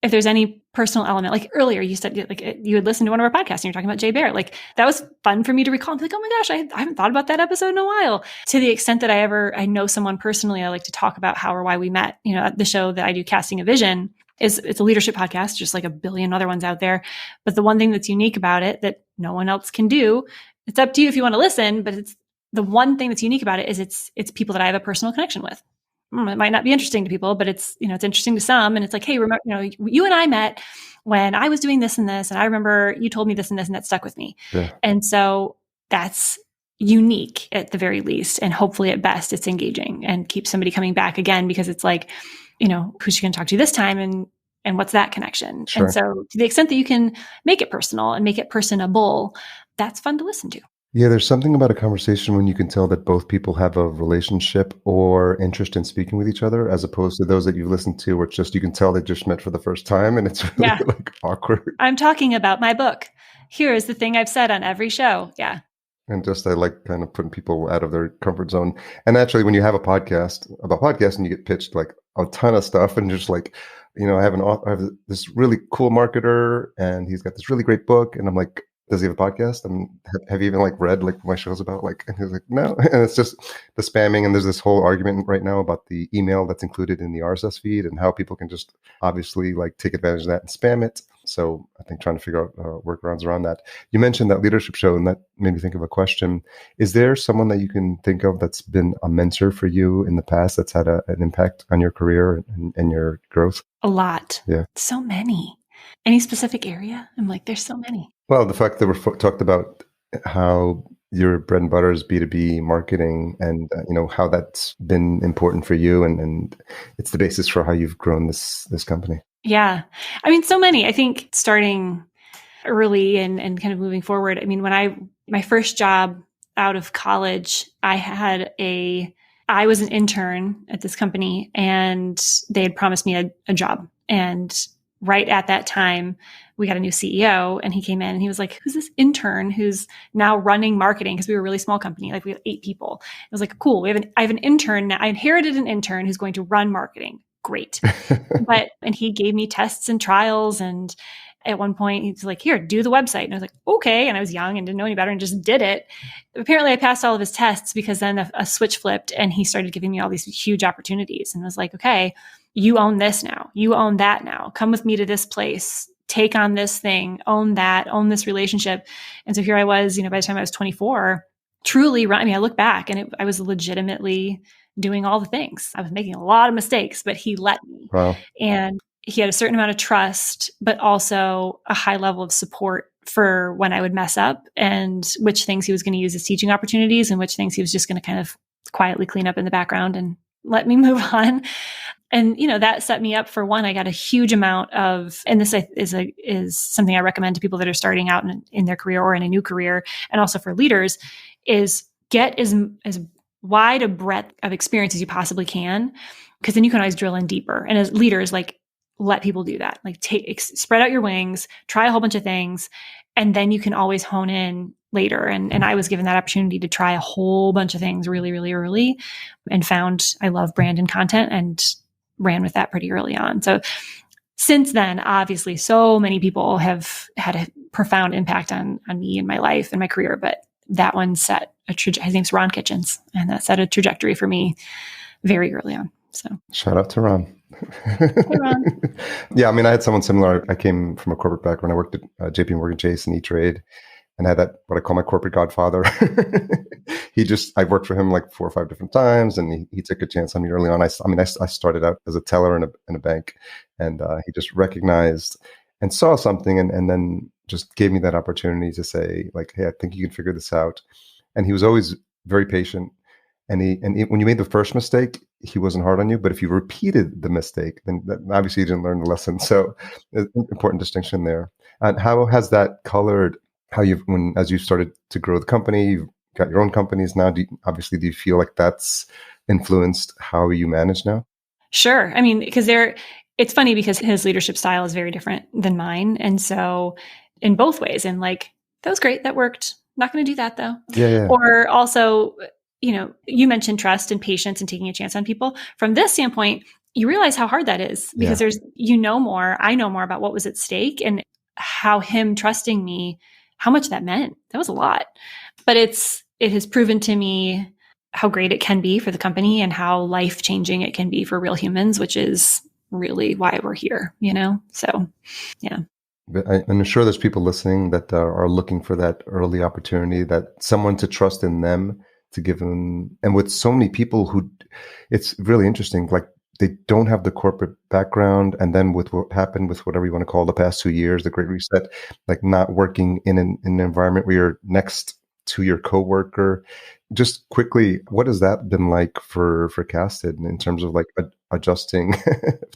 if there's any personal element, like earlier you said, like you would listen to one of our podcasts and you're talking about Jay Bear. Like that was fun for me to recall. I'm like, oh my gosh, I haven't thought about that episode in a while. To the extent that I know someone personally, I like to talk about how or why we met. The show that I do, Casting a Vision, it's a leadership podcast, just like a billion other ones out there. But the one thing that's unique about it that no one else can do, it's up to you if you want to listen, but it's the one thing that's unique about it is it's people that I have a personal connection with. It might not be interesting to people, but it's interesting to some. And it's like, hey, remember, you and I met when I was doing this and this, and I remember you told me this and this, and that stuck with me. Yeah. And so that's unique at the very least. And hopefully at best, it's engaging and keeps somebody coming back again, because it's like, who's she going to talk to this time? And what's that connection? Sure. And so to the extent that you can make it personal and make it personable, that's fun to listen to. Yeah, there's something about a conversation when you can tell that both people have a relationship or interest in speaking with each other, as opposed to those that you've listened to where it's just, you can tell they just met for the first time and it's really like awkward. I'm talking about my book. Here is the thing I've said on every show. Yeah. And just, I like kind of putting people out of their comfort zone. And actually, when you have a podcast about podcasting, you get pitched like a ton of stuff, and just like, I have this really cool marketer, and he's got this really great book, and I'm like, does he have a podcast? Have you even like read like my show's about? Like, and he's like, no. And it's just the spamming. And there's this whole argument right now about the email that's included in the RSS feed and how people can just obviously like take advantage of that and spam it. So I think trying to figure out workarounds around that. You mentioned that leadership show, and that made me think of a question. Is there someone that you can think of that's been a mentor for you in the past that's had an impact on your career and your growth? A lot. Yeah. So many. Any specific area? I'm like, there's so many. Well, the fact that we're talked about how your bread and butter is B2B marketing, and how that's been important for you, and it's the basis for how you've grown this company. Yeah. I mean, so many. I think starting early and kind of moving forward. I mean, when my first job out of college, I had a I was an intern at this company and they had promised me a job. And right at that time, we got a new CEO and he came in and he was like, who's this intern who's now running marketing? Because we were a really small company. Like we have 8 people. It was like, cool. I have an intern now. I inherited an intern who's going to run marketing. Great. And he gave me tests and trials. And at one point he's like, here, do the website. And I was like, okay. And I was young and didn't know any better and just did it. Apparently I passed all of his tests because then a switch flipped and he started giving me all these huge opportunities and was like, okay, you own this now. You own that now. Come with me to this place. Take on this thing, own that, own this relationship. And so here I was, by the time I was 24, truly I look back and I was legitimately doing all the things. I was making a lot of mistakes, but he let me. Wow. And he had a certain amount of trust, but also a high level of support for when I would mess up and which things he was going to use as teaching opportunities and which things he was just going to kind of quietly clean up in the background and let me move on. And, that set me up for one. I got a huge amount of, and this is something I recommend to people that are starting out in their career or in a new career. And also for leaders is get as wide a breadth of experience as you possibly can, because then you can always drill in deeper. And as leaders, let people do that. Spread out your wings, try a whole bunch of things, and then you can always hone in later. And I was given that opportunity to try a whole bunch of things really, really early and found I love brand and content and ran with that pretty early on. So since then, obviously, so many people have had a profound impact on me and my life and my career. But that one set his name's Ron Kitchens, and that set a trajectory for me very early on. So shout out to Ron. Hey, Ron. Yeah, I had someone similar. I came from a corporate background. I worked at JP Morgan Chase and E-Trade, and I had that, what I call my corporate godfather. I worked for him like 4 or 5 different times, and he took a chance on me early on. I started out as a teller in a bank, and he just recognized and saw something, and then just gave me that opportunity to say, like, hey, I think you can figure this out. And he was always very patient. And when you made the first mistake, he wasn't hard on you. But if you repeated the mistake, then obviously you didn't learn the lesson. So, important distinction there. And how has that colored how as you started to grow the company? You've got your own companies now. Do you feel like that's influenced how you manage now? Sure. Because it's funny because his leadership style is very different than mine, and so in both ways, and that was great, that worked. Not going to do that though. Yeah. Or also, you mentioned trust and patience and taking a chance on people. From this standpoint, you realize how hard that is because I know more about what was at stake and how him trusting me, how much that meant. That was a lot, but it has proven to me how great it can be for the company and how life-changing it can be for real humans, which is really why we're here, So, yeah. But I'm sure there's people listening that are looking for that early opportunity, that someone to trust in them, to give them. And with so many people it's really interesting, like they don't have the corporate background. And then with what happened with whatever you want to call the past 2 years, the Great Reset, like not working in an environment where you're next to your coworker. Just quickly, what has that been like for Casted in terms of adjusting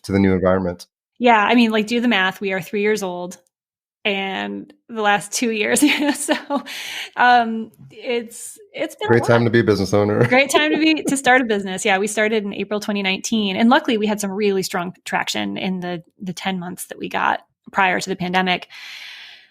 to the new environment? Yeah. Do the math. We are 3 years old and the last 2 years. So it's been great time to be a business owner. Great time to start a business. Yeah. We started in April 2019. And luckily we had some really strong traction in the 10 months that we got prior to the pandemic.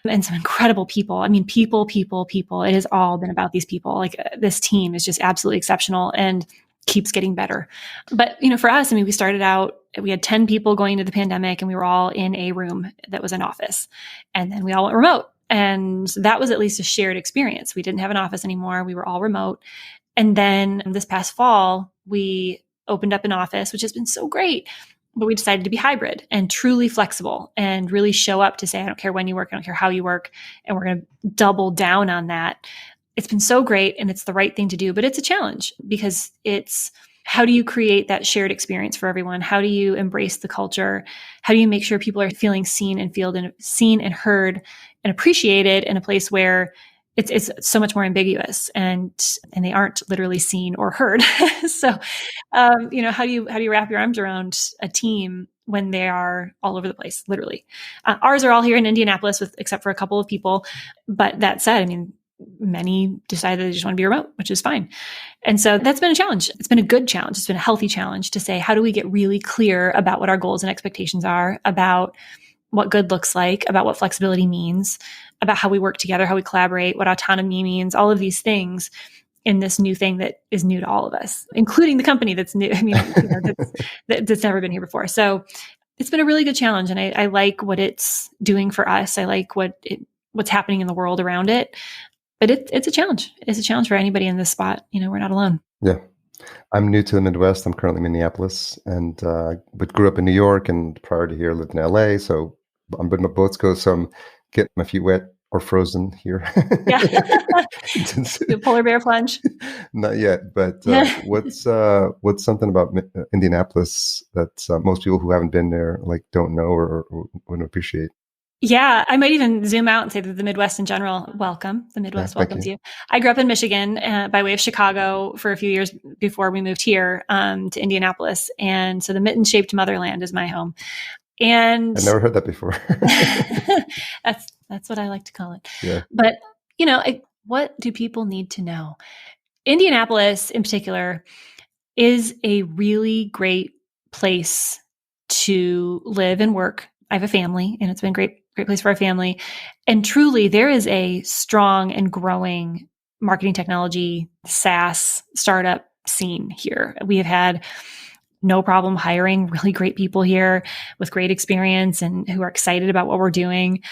And some incredible people. People. It has all been about these people. This team is just absolutely exceptional and keeps getting better. But, for us, we started out, we had 10 people going into the pandemic and we were all in a room that was an office. And then we all went remote. And that was at least a shared experience. We didn't have an office anymore. We were all remote. And then this past fall, we opened up an office, which has been so great. But we decided to be hybrid and truly flexible and really show up to say, I don't care when you work, I don't care how you work. And we're going to double down on that. It's been so great and it's the right thing to do, but it's a challenge because it's how do you create that shared experience for everyone? How do you embrace the culture? How do you make sure people are feeling seen and heard and appreciated in a place where it's so much more ambiguous and they aren't literally seen or heard. So, how do you wrap your arms around a team when they are all over the place, literally? Ours are all here in Indianapolis except for a couple of people. But that said, many decide that they just want to be remote, which is fine. And so that's been a challenge. It's been a good challenge. It's been a healthy challenge to say, how do we get really clear about what our goals and expectations are, about what good looks like, about what flexibility means, about how we work together, how we collaborate, what autonomy means, all of these things in this new thing that is new to all of us, including the company that's new. I mean, that's never been here before. So it's been a really good challenge. And I like what it's doing for us. I like what's happening in the world around it. But it's a challenge. It's a challenge for anybody in this spot. We're not alone. Yeah. I'm new to the Midwest. I'm currently in Minneapolis, but grew up in New York, and prior to here lived in LA. So I'm with my boats go. So I'm getting my feet wet or frozen here. Yeah. The polar bear plunge. Not yet, but what's something about Indianapolis that most people who haven't been there don't know or wouldn't appreciate? Yeah, I might even zoom out and say that the Midwest in general, welcome. The Midwest welcomes you. I grew up in Michigan by way of Chicago for a few years before we moved here to Indianapolis. And so the mitten-shaped motherland is my home. And I've never heard that before. That's what I like to call it. Yeah. But, what do people need to know? Indianapolis in particular is a really great place to live and work. I have a family, and it's been a great place for our family. And truly, there is a strong and growing marketing technology, SaaS startup scene here. We have had no problem hiring really great people here with great experience and who are excited about what we're doing.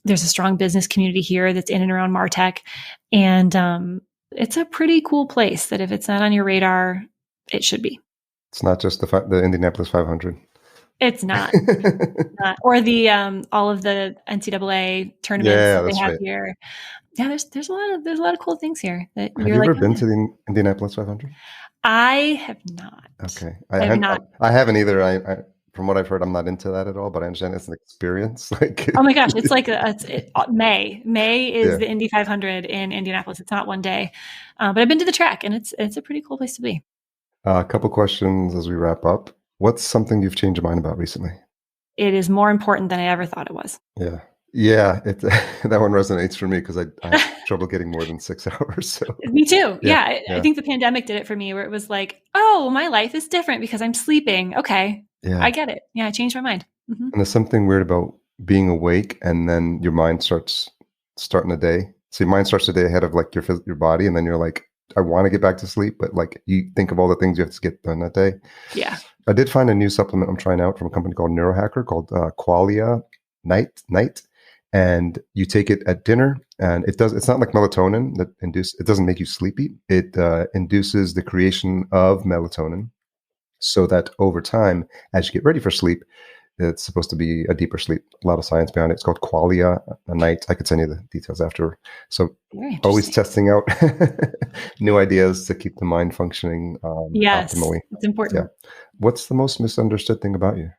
There's a strong business community here that's in and around MarTech. And it's a pretty cool place that if it's not on your radar, it should be. It's not just the Indianapolis 500. It's not. Or the all of the NCAA tournaments that they have here. Yeah, there's a lot of cool things here. Have you ever been to the Indianapolis 500? I have not. Okay, I have not. I haven't either. I from what I've heard, I'm not into that at all. But I understand it's an experience. Oh my gosh, it's like May. May is the Indy 500 in Indianapolis. It's not one day, but I've been to the track, and it's a pretty cool place to be. A couple questions as we wrap up. What's something you've changed your mind about recently? It is more important than I ever thought it was. Yeah. That one resonates for me because I have trouble getting more than 6 hours. So. Me too. Yeah. I think the pandemic did it for me, where it was like, oh, my life is different because I'm sleeping. Okay. Yeah. I get it. Yeah. I changed my mind. Mm-hmm. And there's something weird about being awake and then your mind starting the day. So your mind starts the day ahead of your body, and then you're like, I want to get back to sleep, but you think of all the things you have to get done that day. Yeah. I did find a new supplement I'm trying out from a company called Neurohacker called Qualia Night. And you take it at dinner, and it's not like melatonin it doesn't make you sleepy. It induces the creation of melatonin so that over time, as you get ready for sleep, it's supposed to be a deeper sleep. A lot of science behind it. It's called Qualia Night. I could send you the details after. So always testing out new ideas to keep the mind functioning optimally. It's important. Yeah. What's the most misunderstood thing about you?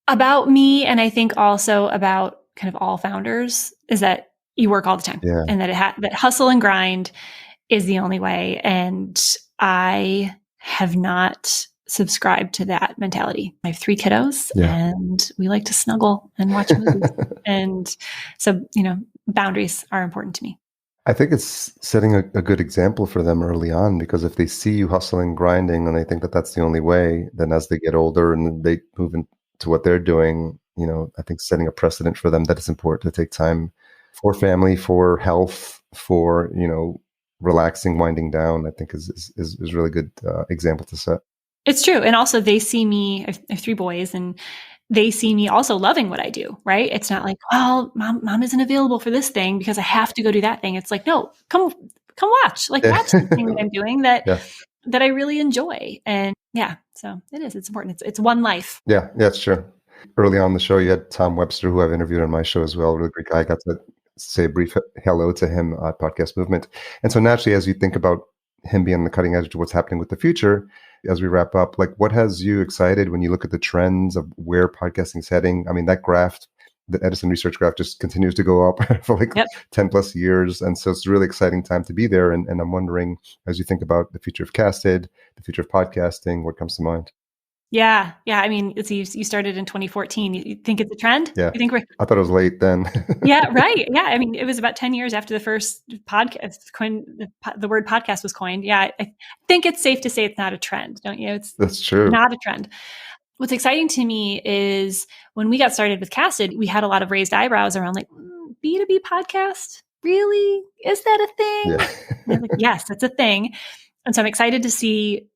About me, and I think also about kind of all founders, is that you work all the time, and that that hustle and grind is the only way. And I have not subscribed to that mentality. I have 3 kiddos, and we like to snuggle and watch movies. And so, boundaries are important to me. I think it's setting a good example for them early on, because if they see you hustling, grinding, and they think that that's the only way, then as they get older and they move into what they're doing, I think setting a precedent for them that it's important to take time for family, for health, for, relaxing, winding down, I think is a really good example to set. It's true. And also they see me, I have 3 boys, and they see me also loving what I do, right? It's not like, well, mom isn't available for this thing because I have to go do that thing. It's like, no, come watch, watch the thing that I'm doing that I really enjoy. And so it's important. It's one life. Yeah, it's true. Early on in the show, you had Tom Webster, who I've interviewed on my show as well. Really great guy. I got to say a brief hello to him at Podcast Movement. And so naturally, as you think about him being on the cutting edge of what's happening with the future, as we wrap up, what has you excited when you look at the trends of where podcasting is heading? I mean, that graph, the Edison Research graph, just continues to go up for 10 plus years. And so it's a really exciting time to be there. And I'm wondering, as you think about the future of Casted, the future of podcasting, what comes to mind? Yeah. Yeah. I mean, you started in 2014. You think it's a trend? Yeah. You think I thought it was late then. Yeah, right. Yeah. I mean, it was about 10 years after the first podcast the word podcast was coined. Yeah. I think it's safe to say it's not a trend, don't you? It's That's true. not a trend. What's exciting to me is when we got started with Casted, we had a lot of raised eyebrows around like, B2B podcast? Really? Is that a thing? Yeah. And I'm like, yes, it's a thing. And so I'm excited to see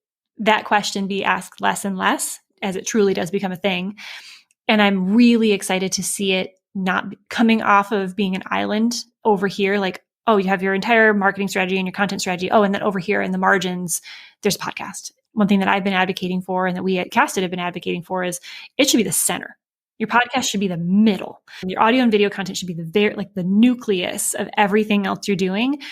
that question be asked less and less as it truly does become a thing. And I'm really excited to see it not coming off of being an island over here. Like, oh, you have your entire marketing strategy and your content strategy. Oh, and then over here in the margins, there's a podcast. One thing that I've been advocating for and that we at Casted have been advocating for is it should be the center. Your podcast should be the middle. Your audio and video content should be the nucleus of everything else you're doing.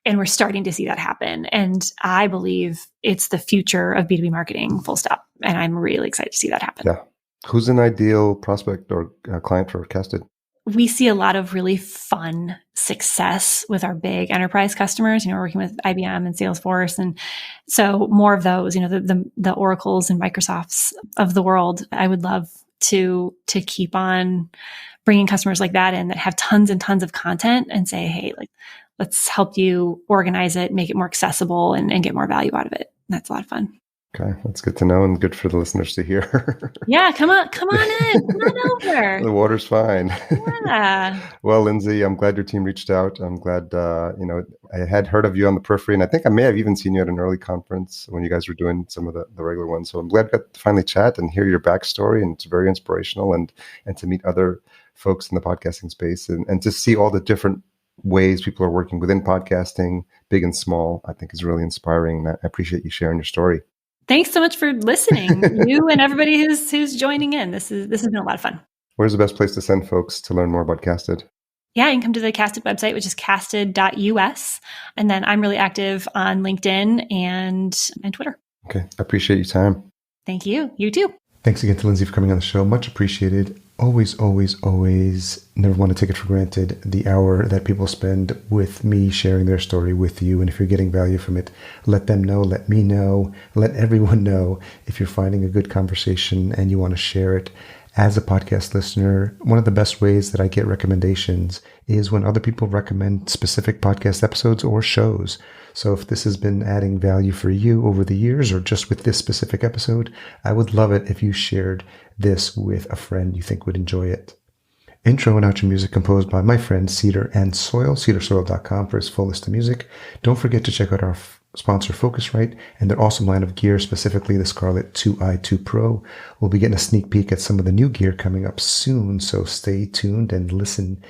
And we're starting to see that happen. And I believe it's the future of B2B marketing, full stop. And I'm really excited to see that happen. Yeah. Who's an ideal prospect or client for Casted? We see a lot of really fun success with our big enterprise customers. We're working with IBM and Salesforce. And so more of those, the Oracles and Microsofts of the world, I would love to keep on bringing customers like that in that have tons and tons of content and say, hey, let's help you organize it, make it more accessible and get more value out of it. And that's a lot of fun. Okay, that's good to know and good for the listeners to hear. Yeah, come on in. Come on over. The water's fine. Yeah. Well, Lindsay, I'm glad your team reached out. I'm glad, I had heard of you on the periphery, and I think I may have even seen you at an early conference when you guys were doing some of the regular ones. So I'm glad we got to finally chat and hear your backstory, and it's very inspirational and to meet other folks in the podcasting space and to see all the different ways people are working within podcasting, big and small, I think is really inspiring. I appreciate you sharing your story. Thanks so much for listening, you and everybody who's joining in. This has been a lot of fun. Where's the best place to send folks to learn more about Casted? Yeah, you can come to the Casted website, which is casted.us. And then I'm really active on LinkedIn and Twitter. Okay. I appreciate your time. Thank you. You too. Thanks again to Lindsay for coming on the show. Much appreciated. Always, always, always never want to take it for granted the hour that people spend with me sharing their story with you. And if you're getting value from it, let them know, let me know, let everyone know if you're finding a good conversation and you want to share it. As a podcast listener, one of the best ways that I get recommendations is when other people recommend specific podcast episodes or shows. So if this has been adding value for you over the years or just with this specific episode, I would love it if you shared this with a friend you think would enjoy it. Intro and outro music composed by my friend Cedar and Soil, cedarsoil.com for his full list of music. Don't forget to check out our sponsor Focusrite and their awesome line of gear, specifically the Scarlett 2i2 Pro. We'll be getting a sneak peek at some of the new gear coming up soon, so stay tuned and listen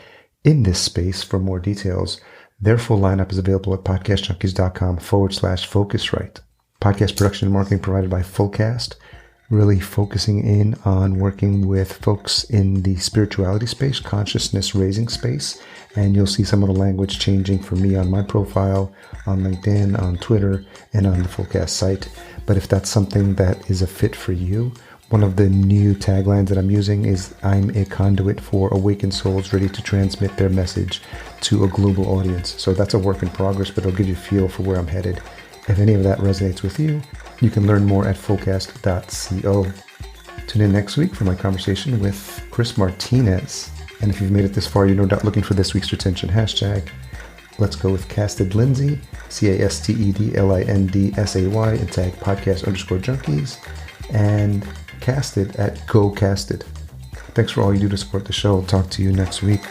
in this space for more details. Their full lineup is available at podcastjunkies.com/Focusrite. Podcast production and marketing provided by Fullcast, really focusing in on working with folks in the spirituality space, consciousness raising space. And you'll see some of the language changing for me on my profile, on LinkedIn, on Twitter, and on the Fullcast site. But if that's something that is a fit for you, one of the new taglines that I'm using is I'm a conduit for awakened souls ready to transmit their message to a global audience. So that's a work in progress, but it'll give you a feel for where I'm headed. If any of that resonates with you, you can learn more at fullcast.co. Tune in next week for my conversation with Chris Martinez. And if you've made it this far, you're no doubt looking for this week's retention hashtag. Let's go with Casted Lindsay, CASTEDLINDSAY, and tag podcast_junkies, and Casted at Go Casted. Thanks for all you do to support the show. I'll talk to you next week.